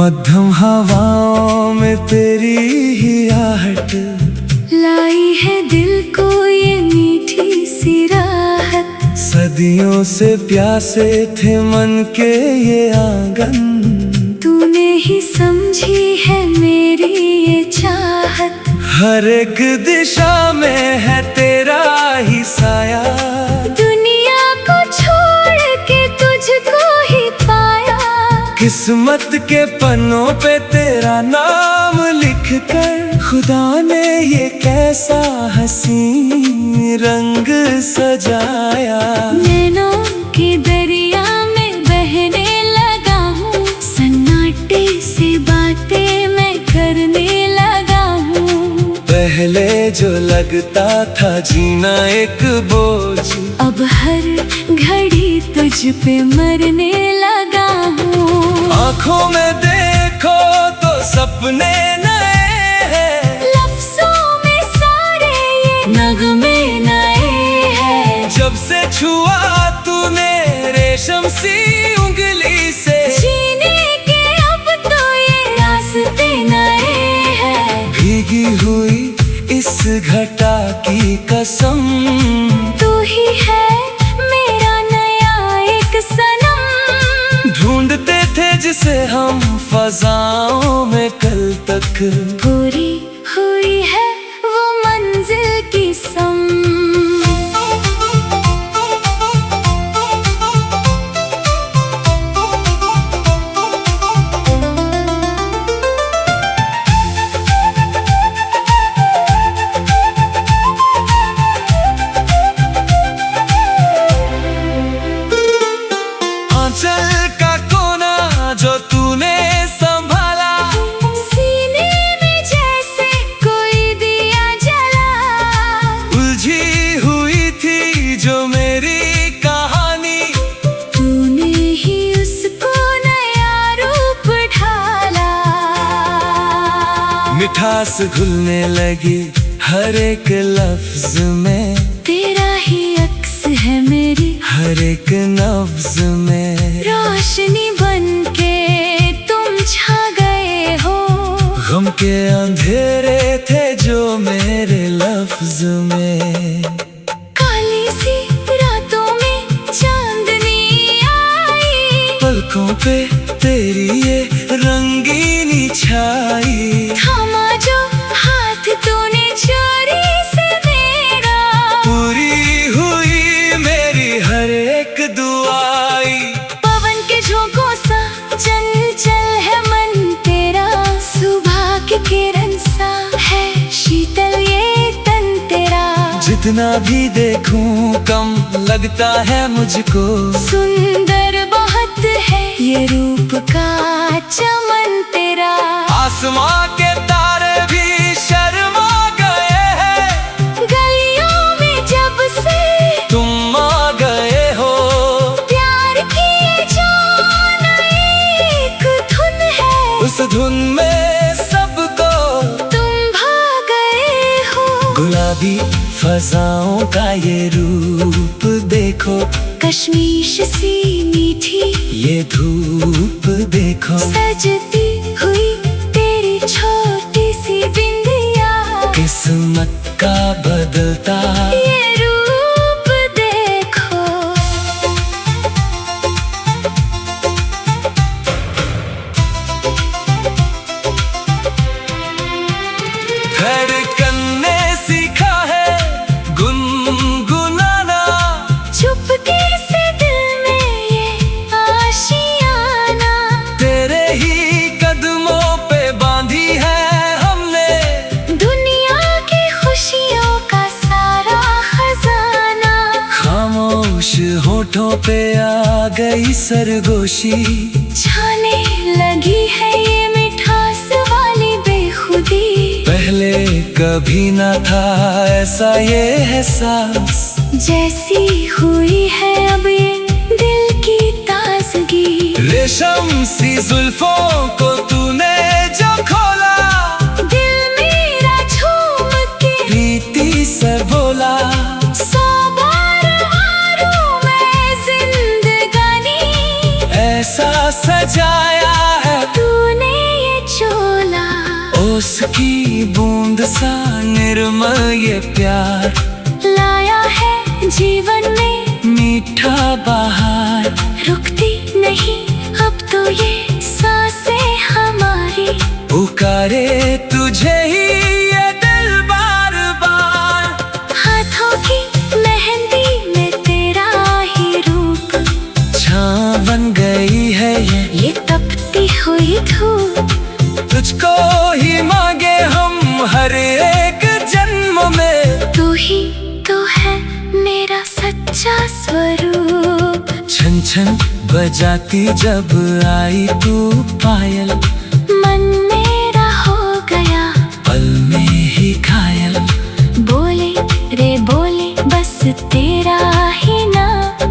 मध्यम हवाओं में तेरी ही आहट लाई है दिल को ये मीठी सी राहत। सदियों से प्यासे थे मन के ये आंगन, तूने ही समझी है मेरी ये चाहत। हर एक दिशा में है तेरा ही साया, दुनिया को छोड़ के तुझको ही पाया। किस्मत के पन्नों पे तेरा नाम लिख कर खुदा ने ये कैसा हसीन रंग सजाया। नैनों के दरिया में बहने लगा हूँ, सन्नाटे से बातें मैं करने लगा हूँ। पहले जो लगता था जीना एक बोझ, अब हर घड़ी तुझ पे मरने लगा हूँ। आँखों में देखो तो सपने नए हैं, लफ्जों में सारे ये नगमे नए हैं। जब से छुआ तूने रेशम सी उंगली से, जीने के अब तो ये रास्ते नए हैं। भीगी हुई इस घटा की कसम, तू ही है मेरा नया एक सनम। ढूंढते थे जिसे हम फजाओं में कल तक, पूरी हुई है वो मंजिल की सम। आंचल का कोना जो तूने संभाला, सीने में जैसे कोई दिया जला। उलझी हुई थी जो मेरी कहानी, तूने ही उसको नया रूप ढाला। मिठास घुलने लगी हर एक लफ्ज में, तेरा ही अक्स है मेरी हर एक नब्ज में। रोशनी बनके तुम छा गए हो, गम के अंधेरे थे जो मेरे लफ्ज में। काली सी रातों में चांदनी आई, पलकों पे तेरी ये रंगीनी छाई। थामा जो हाथ तूने चोरी से मेरा, पूरी हुई मेरी हर एक दुआई। पवन के झोंकों सा चंचल है मन तेरा। सुबह की किरण सा है शीतल ये तन तेरा। जितना भी देखूं कम लगता है मुझको, सुंदर बहुत है ये रूप का चमन तेरा। आसमां के तारे भी शर्मा गए हैं, गलियों में जब से तुम आ गए हो। प्यार की जो एक धुन है, उस धुन में सबको तुम भा गए हो। गुलाबी फजाओं का ये रूप देखो, कश्मीश सी मीठी ये धूप देखो। सजती हुई तेरी छोटी सी बिंदिया, किस्मत का बदलता ये रूप देखो। धड़कन ने सीखा है गुनगुनाना, चुपके से दिल में ये आशियाना। तेरे ही कदमों पे बांधी है हमने, दुनिया की खुशियों का सारा खजाना। खामोश होठों पे आ गई सरगोशी, छाने लगी है ये मिठास वाली बेखुदी। पहले कभी ना था ऐसा ये एहसास, जैसी हुई है अब ये दिल की ताजगी। रेशम सी जुल्फों को तूने जो खोला, दिल मेरा झूम के प्रीति से बोला। 100 बार हारूं मैं जिंदगानी, ऐसा सजाया है तूने ओस की बूंद सा निर्मल ये प्यार लाया है जीवन में मीठा बहार। रुकती नहीं अब तो ये सांसें हमारी, पुकारे तुझे ही ये दिल बार बार। हाथों की मेहंदी में तेरा ही रूप, छाँव बन गई है ये तपती हुई धूप। तुझको ही मांगे हम हर एक जन्म में, तू ही तो है मेरा सच्चा स्वरूप। छन छन बजाती जब आई तू पायल, मन मेरा हो गया पल में ही घायल। बोले रे बोले बस तेरा ही नाम,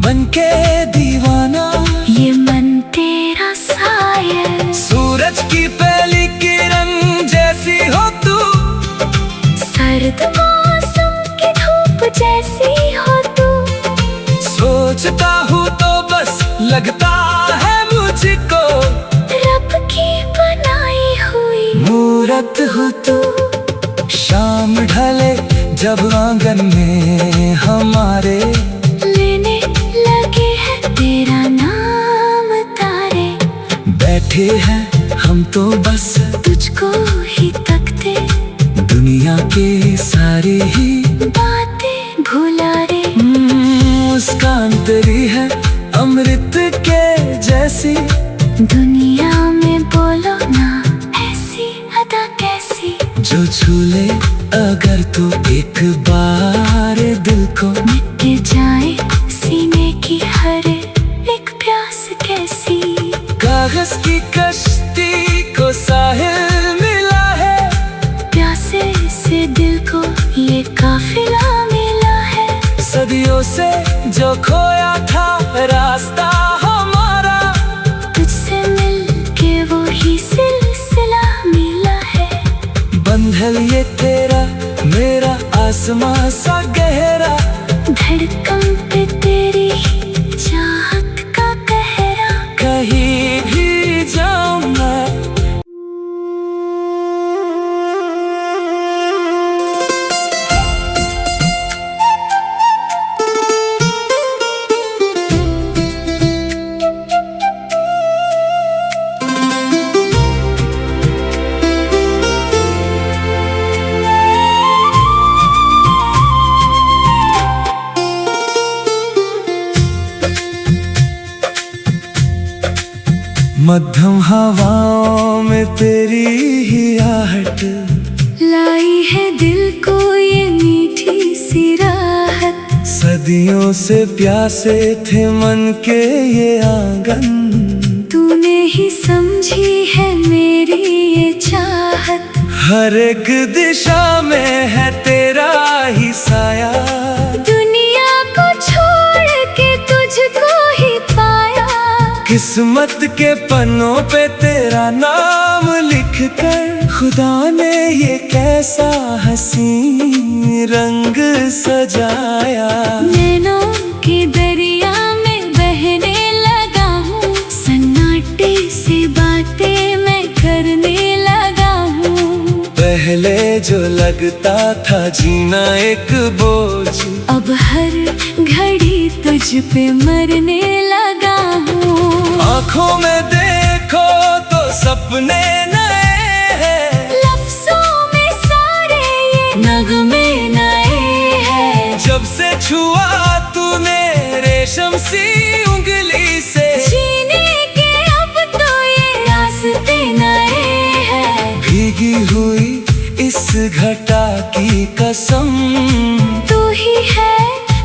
बनके दीवाना ये मन तेरा सायल। सूरज की पहली किरण जैसी हो तू, सर्द मौसम की धूप जैसी हो तू। सोचता हूँ तो बस लगता है मुझको, रब की बनाई हुई मूरत हो तू। शाम ढले जब आंगन में हमारे, लेने लगे हैं तेरा नाम तारे। बैठे हैं हम तो बस तुझको ही तकते, दुनिया के सारे ही बातें भुला रे। मुस्कान तेरी है अमृत के जैसी, दुनिया में बोलो ना ऐसी अदा कैसी। जो छूले अगर तो एक बार दिल को, मिट जाए सीने की हर एक प्यास कैसी। कागज की कश्ती को साहिल मिला है, प्यासे से दिल को ये काफिला मिला है। सदियों से जो खोया था रास्ता हमारा, तुझसे मिलके वो ही सिलसिला मिला है। बंधल ये तेरा मेरा आसमां सा गहरा, धड़कन पे तेरी चाहत का कहरा। कहीं भी जाऊं मैं मध्यम हवाओं में तेरी ही आहट, लाई है दिल को ये मीठी सी राहत। सदियों से प्यासे थे मन के ये आंगन, तूने ही समझी है मेरी ये चाहत। हर एक दिशा में है तेरा ही साया, दुनिया को छोड़ के तुझको ही पाया। किस्मत के पन्नों पे तेरा नाम लिख कर, खुदा ने ये कैसा हसीन रंग सजाया। नैनों के दरिया में बहने लगा हूँ, सन्नाटे से बातें मैं करने लगा हूँ। पहले जो लगता था जीना एक बोझ, अब हर घड़ी तुझ पे मरने लगा हूँ। आँखों में देखो तो सपने नए हैं, लफ्जों में सारे ये नगमे नए हैं। जब से छुआ तूने रेशम सी उंगली से, जीने के अब तो ये रास्ते नए हैं। भीगी हुई इस घटा की कसम, तू ही है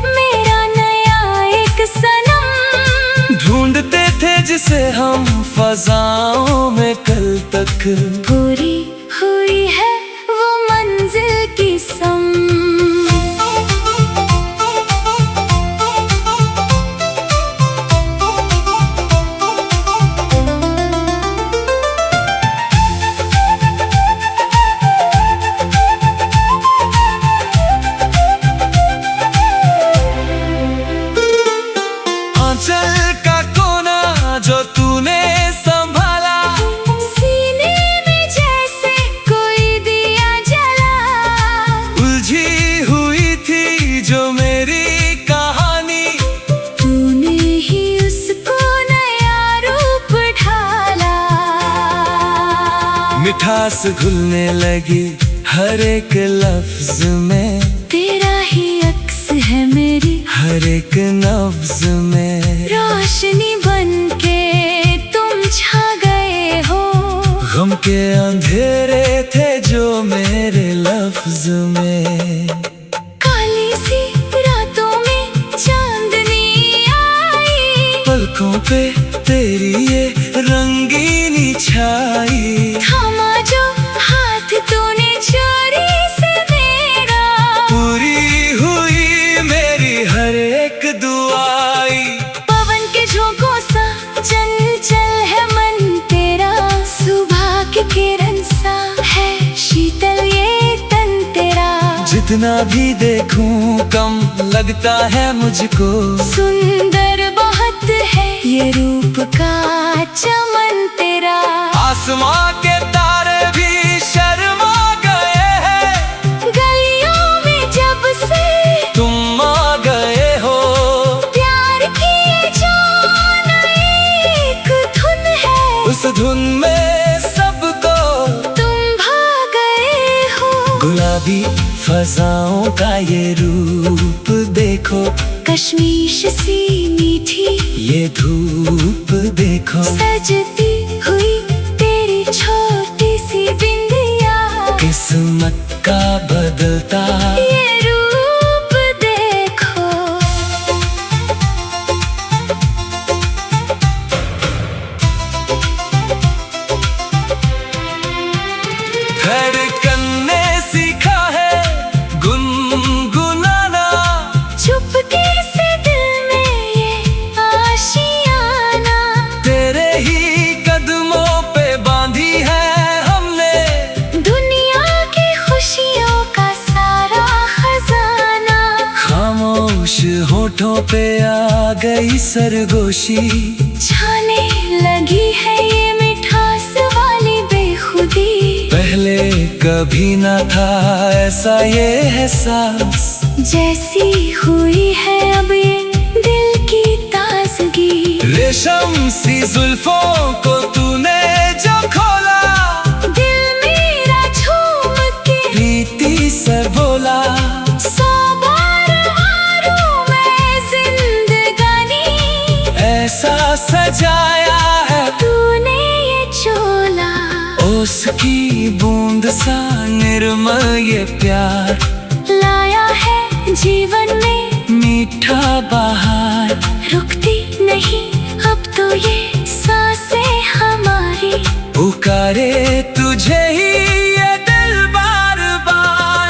मेरा नया एक सनम। ढूंढते थे जिसे हम फजाओं में कल तक, पूरी हुई है वो मंजिल की सम। आंचल का कोना जो तूने संभाला, सीने में मिठास घुलने लगी हर एक लफ्ज में। तेरा ही अक्स है मेरी हर एक नब्ज में। रोशनी बनके तुम छा गए हो। गम के अंधेरे थे जो मेरे लफ्ज में। काली सी रातों में चांदनी आई। पलकों पे तेरी ये रंगीनी छाई। थामा जो हाथ तूने चोरी से मेरा। पूरी हुई मेरी हर एक दुआई। पवन के झोंकों सा चंचल है मन तेरा। सुबह की किरण सा है शीतल ये तन तेरा। जितना भी देखूं कम लगता है मुझको। सुंदर बहुत है ये रूप का चमन तेरा। आसमां के तारे भी शर्मा गए हैं। गलियों में जब से तुम आ गए हो। प्यार की जो एक धुन है। उस धुन में सबको तुम भा गए हो। गुलाबी फजाओं का ये रूप देखो। कश्मीश सी मीठी ये धूप देखो। सजती हुई तेरी छोटी सी बिंदिया। किस्मत का बदलता ये रूप देखो। धड़कन ने सीखा है गुनगुनाना। चुपके से दिल में ये आशियाना। तेरे ही कदमों पे बांधी है हमने। दुनिया की खुशियों का सारा खजाना। खामोश होठों पे आ गई सरगोशी। छाने लगी है ये मिठास वाली बेखुदी। पहले कभी ना था ऐसा ये एहसास। जैसी हुई है अब ये दिल की ताजगी। रेशम सी जुल्फों को तूने जो खोला। दिल मेरा झूम के प्रीति से बोला। 100 बार हारूं मैं जिंदगानी। ऐसा सजाया है तूने ये चोला। ओस की बूंद सा निर्मल ये प्यार। लाया है जीवन में मीठा बहार। रुकती नहीं अब तो ये सांसें हमारी। पुकारे तुझे ही ये दिल बार बार।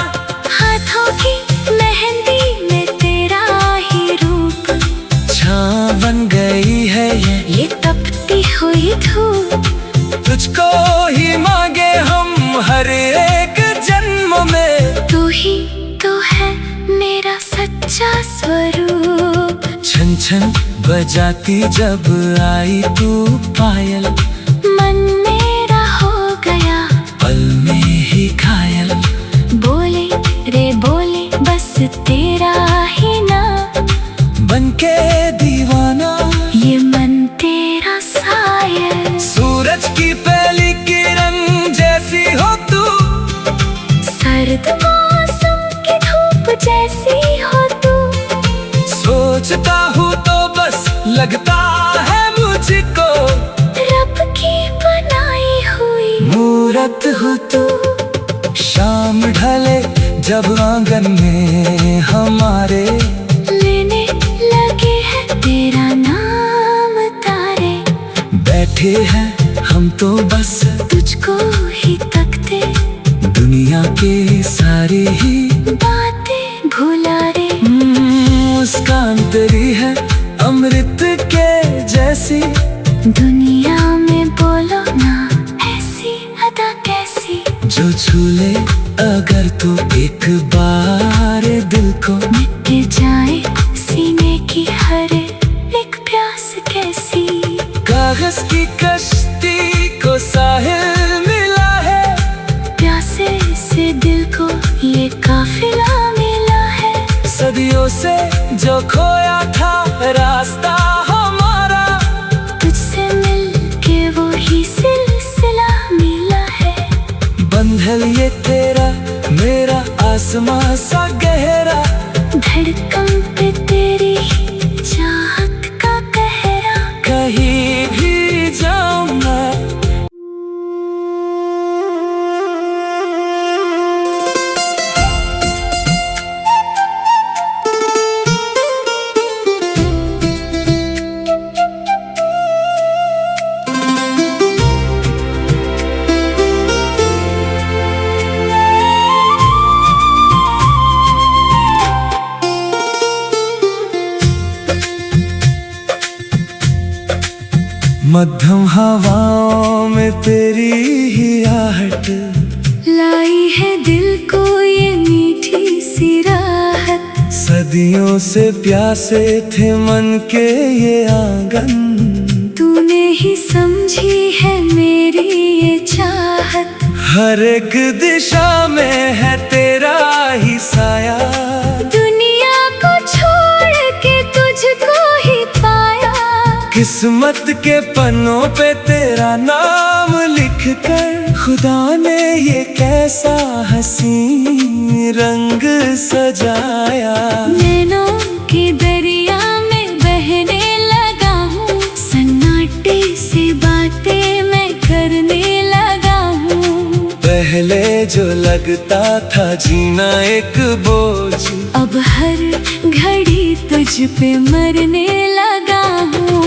हाथों की मेहंदी में तेरा ही रूप। छां बन गई है ये तपती हुई धूप। तुझको ही मांगे हम हर एक जन्म में। तू ही तो है मेरा सच्चा स्वरूप। छन छन बजाती जब आई तू पायल। मन मेरा हो गया पल में ही घायल। बोले रे बोले बस तेरा ही नाम। बनके दीवाना ये मन तेरा सायल। सूरज की पहली किरण जैसी हो तू। सर्द मौसम की धूप जैसी हो तू। सोचता हूँ तो बस लगता है मुझको। रब की बनाई हुई मूरत हो तू। शाम ढले जब आंगन में हमारे। लेने लगे हैं तेरा नाम तारे। बैठे हैं हम तो बस तुझको ही तकते। दुनिया के सारे ही बातें भुला रे। मुस्कान तेरी है अमृत के जैसी। दुनिया में बोलो ना ऐसी अदा कैसी। जो छूले अगर तो एक बार दिल को। मिट जाए सीने की हर एक प्यास कैसी। कागज की कश्ती को साहिल मिला है। प्यासे से दिल को ये काफिला मिला है। सदियों से जो खोया था रास्ता हमारा। तुझसे मिल के वो ही सिलसिला मिला है। बंधल ये तेरा मेरा आसमां सा गहरा, धड़कन पे तेरी चाहत का कहरा। कहीं भी जाऊं मैं मध्यम हवाओं में तेरी ही आहट, लाई है दिल को ये मीठी सी राहत। सदियों से प्यासे थे मन के ये आंगन, तूने ही समझी है मेरी ये चाहत। हर एक दिशा में है तेरा ही साया, दुनिया को छोड़ के तुझको ही पाया। किस्मत के पन्नों पे तेरा नाम लिख कर खुदा ने ये कैसा हसीन रंग सजाया। नैनों के दरिया में बहने लगा हूँ, सन्नाटे से बातें मैं करने लगा हूँ। पहले जो लगता था जीना एक बोझ, अब हर घड़ी तुझ पे मरने लगा हूँ।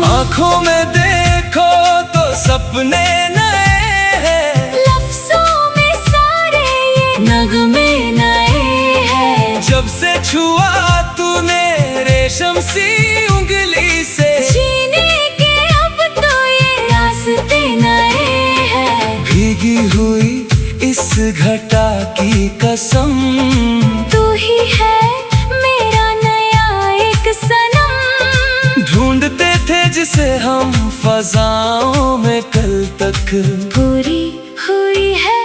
आँखों में देखो तो सपने नए हैं, लफ्जों में सारे ये नगमे नए हैं। जब से छुआ तूने रेशम सी उंगली से, जीने के अब तो ये रास्ते नए हैं। भीगी हुई इस घटा की कसम, तू ही है मेरा नया एक सनम। ढूंढते थे जिसे हम फजाओं में कल तक, पूरी हुई है